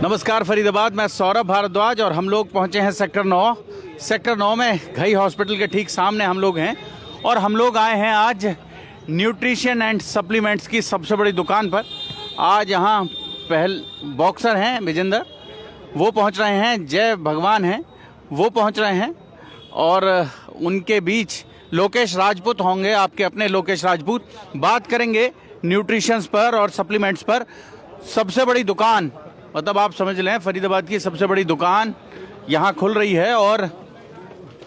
नमस्कार फरीदाबाद, मैं सौरभ भारद्वाज और हम लोग पहुंचे हैं सेक्टर 9 में घई हॉस्पिटल के ठीक सामने हम लोग हैं। और हम लोग आए हैं आज न्यूट्रिशन एंड सप्लीमेंट्स की सबसे बड़ी दुकान पर। आज यहाँ पहल बॉक्सर हैं विजेंदर, वो पहुंच रहे हैं, जय भगवान हैं वो पहुंच रहे हैं, और उनके बीच लोकेश राजपूत होंगे, आपके अपने लोकेश राजपूत। बात करेंगे न्यूट्रिशंस पर और सप्लीमेंट्स पर। सबसे बड़ी दुकान, मतलब आप समझ लें फरीदाबाद की सबसे बड़ी दुकान यहाँ खुल रही है, और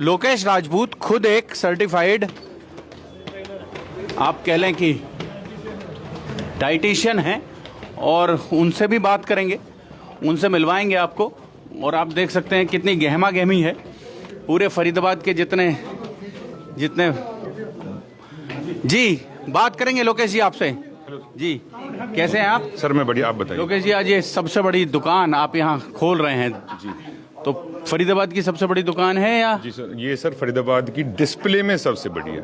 लोकेश राजपूत खुद एक सर्टिफाइड, आप कह लें कि डाइटिशियन हैं, और उनसे भी बात करेंगे, उनसे मिलवाएंगे आपको। और आप देख सकते हैं कितनी गहमा गहमी है पूरे फरीदाबाद के जितने जी। बात करेंगे लोकेश जी आपसे। जी, कैसे हैं आप? सर मैं बढ़िया, आप बताइए। लोकेश जी, आज ये सबसे बड़ी दुकान आप यहाँ खोल रहे हैं जी, तो फरीदाबाद की सबसे बड़ी दुकान है या? जी सर, ये सर फरीदाबाद की डिस्प्ले में सबसे बड़ी है।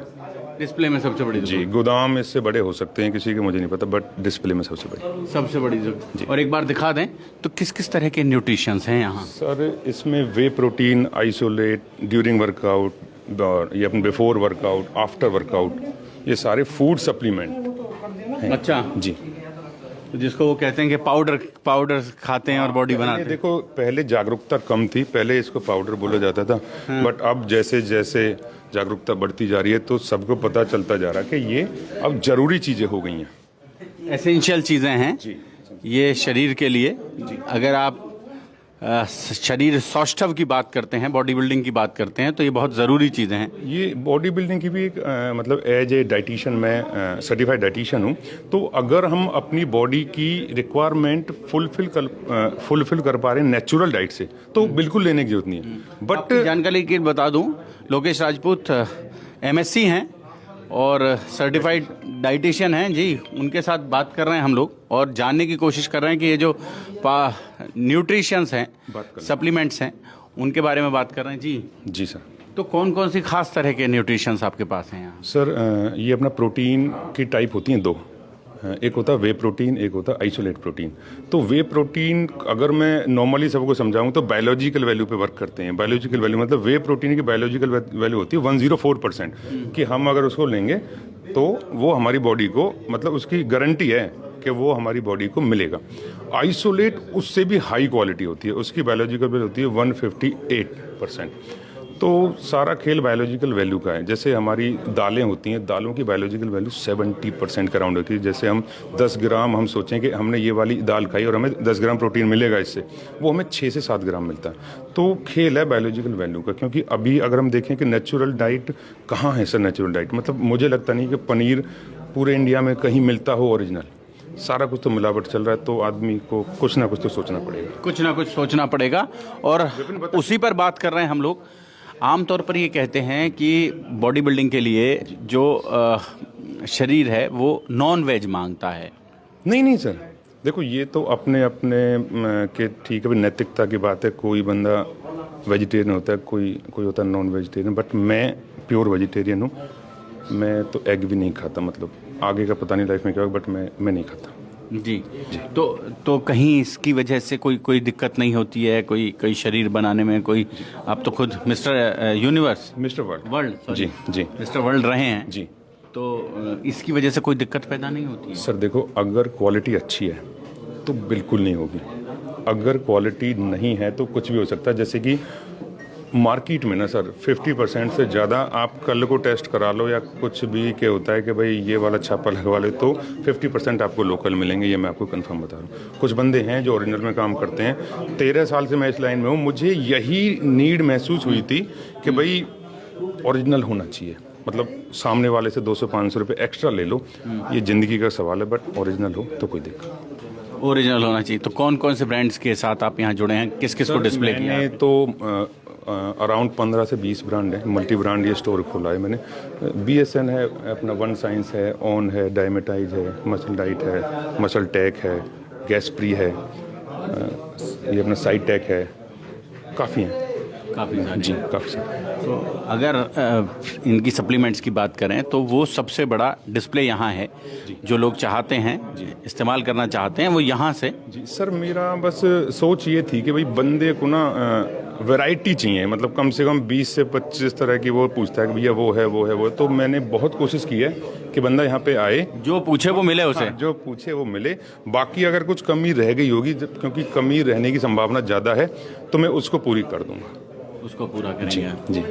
डिस्प्ले में सबसे बड़ी जी, गोदाम इससे बड़े हो सकते हैं किसी के, मुझे नहीं पता, बट डिस्प्ले में सबसे बड़ी। सबसे बड़ी जी। और एक बार दिखा दें तो किस किस तरह के न्यूट्रिशंस हैं यहाँ? सर इसमें वे प्रोटीन, आइसोलेट, ड्यूरिंग वर्कआउट, ये अपन बिफोर वर्कआउट, आफ्टर वर्कआउट, ये सारे फूड सप्लीमेंट हैं। अच्छा जी, तो जिसको वो कहते हैं कि पाउडर खाते हैं और बॉडी बनाते हैं। देखो पहले जागरूकता कम थी, पहले इसको पाउडर बोला जाता था, बट अब जैसे जैसे जागरूकता बढ़ती जा रही है तो सबको पता चलता जा रहा है कि ये अब जरूरी चीजें हो गई हैं, एसेंशियल चीज़ें हैं जी। ये शरीर के लिए। अगर आप शरीर सौष्ठव की बात करते हैं, बॉडी बिल्डिंग की बात करते हैं, तो ये बहुत ज़रूरी चीज़ें हैं। ये बॉडी बिल्डिंग की भी एक मतलब एज ए डाइटिशियन, मैं सर्टिफाइड डाइटिशियन हूँ, तो अगर हम अपनी बॉडी की रिक्वायरमेंट फुलफिल कर पा रहे हैं नेचुरल डाइट से, तो बिल्कुल लेने की जरूरत नहीं है। बट जानकारी की बता दूं, लोकेश राजपूत MSc हैं और सर्टिफाइड डाइटिशियन हैं जी। उनके साथ बात कर रहे हैं हम लोग और जानने की कोशिश कर रहे हैं कि ये जो न्यूट्रिशंस हैं, सप्लीमेंट्स हैं, उनके बारे में बात कर रहे हैं जी। जी सर, तो कौन कौन सी खास तरह के न्यूट्रिशंस आपके पास हैं यहाँ? सर ये अपना प्रोटीन की टाइप होती हैं दो, एक होता है वे प्रोटीन, एक होता है आइसोलेट प्रोटीन। तो वे प्रोटीन अगर मैं नॉर्मली सबको समझाऊं तो बायोलॉजिकल वैल्यू पे वर्क करते हैं। बायोलॉजिकल वैल्यू मतलब वे प्रोटीन की बायोलॉजिकल वैल्यू होती है 104%, कि हम अगर उसको लेंगे तो वो हमारी बॉडी को, मतलब उसकी गारंटी है कि वो हमारी बॉडी को मिलेगा। आइसोलेट उससे भी हाई क्वालिटी होती है, उसकी बायोलॉजिकल वैल्यू होती है 158%। तो सारा खेल बायोलॉजिकल वैल्यू का है। जैसे हमारी दालें होती हैं, दालों की बायोलॉजिकल वैल्यू 70% के अराउंड होती है। जैसे हम 10 ग्राम हम सोचें कि हमने ये वाली दाल खाई और हमें 10 ग्राम प्रोटीन मिलेगा इससे, वो हमें 6 से 7 ग्राम मिलता है। तो खेल है बायोलॉजिकल वैल्यू का। क्योंकि अभी अगर हम देखें कि नेचुरल डाइट कहाँ है सर, नेचुरल डाइट मतलब मुझे लगता नहीं कि पनीर पूरे इंडिया में कहीं मिलता हो ओरिजिनल। सारा कुछ तो मिलावट चल रहा है, तो आदमी को कुछ ना कुछ तो सोचना पड़ेगा, कुछ ना कुछ सोचना पड़ेगा। और उसी पर बात कर रहे हैं हम लोग। आमतौर पर ये कहते हैं कि बॉडी बिल्डिंग के लिए जो शरीर है वो नॉन वेज मांगता है। नहीं सर, देखो ये तो अपने अपने के ठीक है, नैतिकता की बात है। कोई बंदा वेजिटेरियन होता है, कोई होता है नॉन वेजिटेरियन, बट मैं प्योर वेजिटेरियन हूँ। मैं तो एग भी नहीं खाता, मतलब आगे का पता नहीं लाइफ में क्या होगा, बट मैं नहीं खाता जी। तो कहीं इसकी वजह से कोई दिक्कत नहीं होती है, कोई शरीर बनाने में कोई? आप तो खुद मिस्टर यूनिवर्स, मिस्टर वर्ल्ड जी मिस्टर वर्ल्ड रहे हैं जी। तो इसकी वजह से कोई दिक्कत पैदा नहीं होती है? सर देखो, अगर क्वालिटी अच्छी है तो बिल्कुल नहीं होगी, अगर क्वालिटी नहीं है तो कुछ भी हो सकता है। जैसे कि मार्केट में ना सर 50% से ज़्यादा आप कल को टेस्ट करा लो या कुछ भी, क्या होता है कि भाई ये वाला छापा लगवा ले, तो 50% आपको लोकल मिलेंगे, ये मैं आपको कंफर्म बता रहा हूँ। कुछ बंदे हैं जो ओरिजिनल में काम करते हैं। 13 साल से मैं इस लाइन में हूँ, मुझे यही नीड महसूस हुई थी कि भाई ओरिजिनल होना चाहिए। मतलब सामने वाले से 200-500 रुपये एक्स्ट्रा ले लो, ये ज़िंदगी का सवाल है, बट ओरिजिनल हो तो कोई दिक्कत। ओरिजिनल होना चाहिए। तो कौन कौन से ब्रांड्स के साथ आप यहाँ जुड़े हैं, किस किस को डिस्प्ले किया? मैंने तो अराउंड 15 से 20 ब्रांड है, मल्टी ब्रांड ये स्टोर खोला है मैंने। BSN है, अपना वन साइंस है, ऑन है, डायमेटाइज है, मसल डाइट है, मसल टेक है, गैस प्री है, ये अपना साइड टेक है, काफ़ी हैं। काफ़ी सारे जी, काफ़ी सारे। तो अगर इनकी सप्लीमेंट्स की बात करें तो वो सबसे बड़ा डिस्प्ले यहाँ है, जो लोग चाहते हैं इस्तेमाल करना चाहते हैं वो यहाँ से। जी सर, मेरा बस सोच ये थी कि भाई बंदे को ना वैरायटी चाहिए, मतलब कम से कम 20 से 25 तरह की वो पूछता है कि भैया वो है वो है वो। तो मैंने बहुत कोशिश की है कि बंदा यहाँ पे आए, जो पूछे वो मिले उसे। हाँ, जो पूछे वो मिले। बाकी अगर कुछ कमी रह गई होगी, क्योंकि कमी रहने की संभावना ज़्यादा है, तो मैं उसको पूरी कर दूंगा। उसको पूरा करेंगे जी।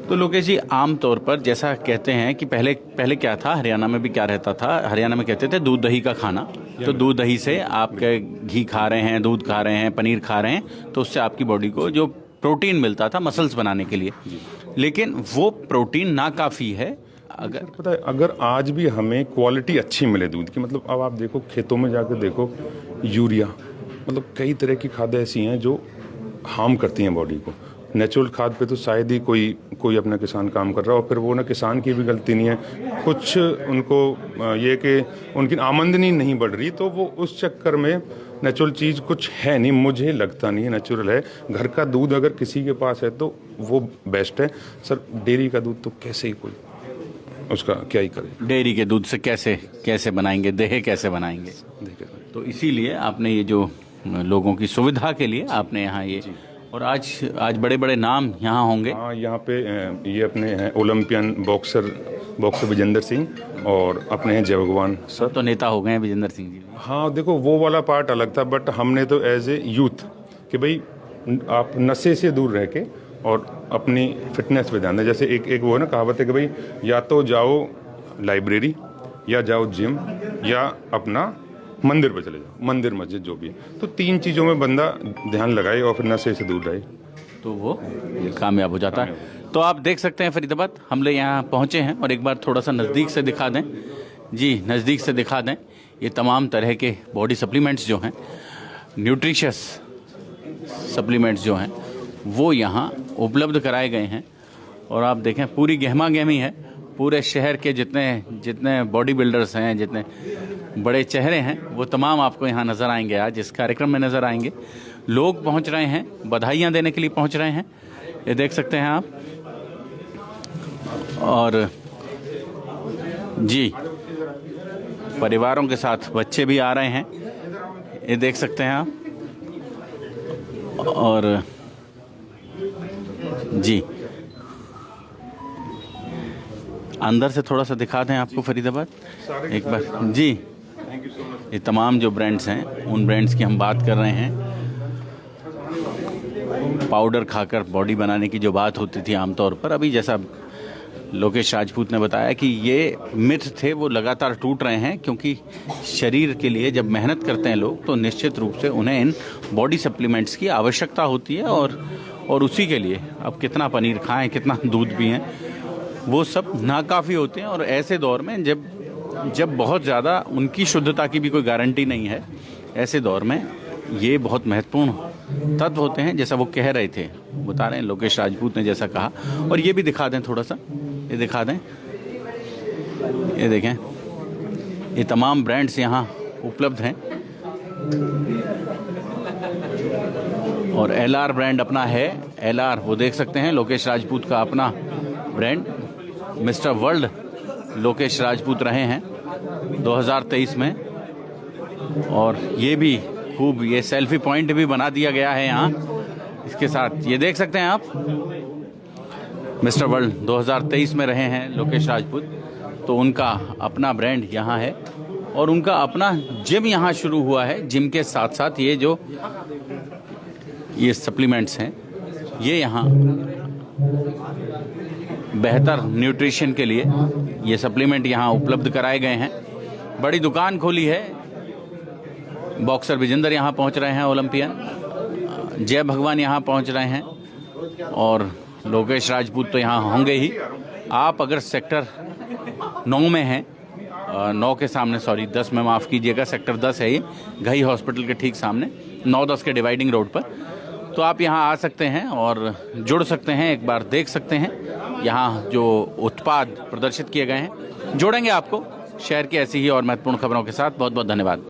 तो लोकेश जी, आमतौर पर जैसा कहते हैं कि पहले क्या था, हरियाणा में भी क्या रहता था, हरियाणा में कहते थे दूध दही का खाना। तो दूध दही से आप घी खा रहे हैं, दूध खा रहे हैं, पनीर खा रहे हैं, तो उससे आपकी बॉडी को जो प्रोटीन मिलता था मसल्स बनाने के लिए, लेकिन वो प्रोटीन नाकाफ़ी है। अगर पता है, अगर आज भी हमें क्वालिटी अच्छी मिले दूध की, मतलब अब आप देखो खेतों में जाकर देखो, यूरिया, मतलब कई तरह की खादें ऐसी हैं जो हार्म करती हैं बॉडी को। नेचुरल खाद पे तो शायद ही कोई अपना किसान काम कर रहा हो, फिर वो ना किसान की भी गलती नहीं है, कुछ उनको ये कि उनकी आमदनी नहीं बढ़ रही, तो वो उस चक्कर में नेचुरल चीज़ कुछ है नहीं, मुझे लगता नहीं है नेचुरल है। घर का दूध अगर किसी के पास है तो वो बेस्ट है सर। डेयरी का दूध तो कैसे ही कोई उसका क्या ही करे। डेयरी के दूध से कैसे बनाएंगे, दही कैसे बनाएंगे। तो इसीलिए आपने ये जो लोगों की सुविधा के लिए आपने यहाँ ये, और आज बड़े बड़े नाम यहाँ होंगे। हाँ, यहाँ पे ये अपने हैं ओलंपियन बॉक्सर विजेंद्र सिंह, और अपने हैं जय भगवान सर। तो नेता हो गए हैं विजेंद्र सिंह जी। हाँ देखो, वो वाला पार्ट अलग था, बट हमने तो एज ए यूथ कि भाई आप नशे से दूर रह के और अपनी फिटनेस पे ध्यान दें। जैसे एक वो है ना कहावत है कि भाई या तो जाओ लाइब्रेरी, या जाओ जिम, या अपना मंदिर पे चले जाओ, मंदिर मस्जिद जो भी है। तो 3 चीज़ों में बंदा ध्यान लगाए और फिर नशे से दूर रहे, तो वो कामयाब हो जाता है। तो आप देख सकते हैं फरीदाबाद, हम लोग यहाँ पहुँचे हैं, और एक बार थोड़ा सा नज़दीक से दिखा दें जी, नज़दीक से दिखा दें। ये तमाम तरह के बॉडी सप्लीमेंट्स जो हैं, न्यूट्रिशियस सप्लीमेंट्स जो हैं, वो यहाँ उपलब्ध कराए गए हैं। और आप देखें पूरी गहमा गहमी है, पूरे शहर के जितने बॉडी बिल्डर्स हैं, जितने बड़े चेहरे हैं, वो तमाम आपको यहाँ नज़र आएंगे। आज इस कार्यक्रम में नज़र आएंगे। लोग पहुँच रहे हैं, बधाइयाँ देने के लिए पहुँच रहे हैं, ये देख सकते हैं आप। और जी, परिवारों के साथ बच्चे भी आ रहे हैं, ये देख सकते हैं आप। और जी, अंदर से थोड़ा सा दिखा दें आपको फरीदाबाद एक बार जी। ये तमाम जो ब्रांड्स हैं, उन ब्रांड्स की हम बात कर रहे हैं। पाउडर खाकर बॉडी बनाने की जो बात होती थी आमतौर पर, अभी जैसा लोकेश राजपूत ने बताया कि ये मिथ थे, वो लगातार टूट रहे हैं, क्योंकि शरीर के लिए जब मेहनत करते हैं लोग, तो निश्चित रूप से उन्हें इन बॉडी सप्लीमेंट्स की आवश्यकता होती है। और उसी के लिए अब कितना पनीर खाएं, कितना दूध पिएं, वो सब नाकाफ़ी होते हैं। और ऐसे दौर में जब बहुत ज़्यादा उनकी शुद्धता की भी कोई गारंटी नहीं है, ऐसे दौर में ये बहुत महत्वपूर्ण तत्व होते हैं, जैसा वो कह रहे थे, बता रहे हैं लोकेश राजपूत ने जैसा कहा। और ये भी दिखा दें थोड़ा सा, ये दिखा दें, ये देखें, ये तमाम ब्रांड्स यहाँ उपलब्ध हैं। और LR ब्रांड अपना है, LR वो देख सकते हैं, लोकेश राजपूत का अपना brand. Mister world Lokesh Rajput रहे हैं 2023 में। और ये भी खूब, ये सेल्फी पॉइंट भी बना दिया गया है यहाँ इसके साथ, ये देख सकते हैं आप। मिस्टर वर्ल्ड 2023 में रहे हैं लोकेश राजपूत, तो उनका अपना ब्रांड यहाँ है, और उनका अपना जिम यहाँ शुरू हुआ है। जिम के साथ साथ ये सप्लीमेंट्स हैं, ये यहाँ बेहतर न्यूट्रिशन के लिए ये सप्लीमेंट यहाँ उपलब्ध कराए गए हैं। बड़ी दुकान खोली है। बॉक्सर विजेंद्र यहाँ पहुँच रहे हैं, ओलंपियन जय भगवान यहाँ पहुँच रहे हैं, और लोकेश राजपूत तो यहाँ होंगे ही। आप अगर सेक्टर 9 में हैं, 9 के सामने, सॉरी 10 में माफ़ कीजिएगा, सेक्टर 10 है ये, घई हॉस्पिटल के ठीक सामने, 9-10 के डिवाइडिंग रोड पर, तो आप यहाँ आ सकते हैं और जुड़ सकते हैं, एक बार देख सकते हैं यहाँ जो उत्पाद प्रदर्शित किए गए हैं। जोड़ेंगे आपको शहर की ऐसी ही और महत्वपूर्ण खबरों के साथ। बहुत बहुत धन्यवाद।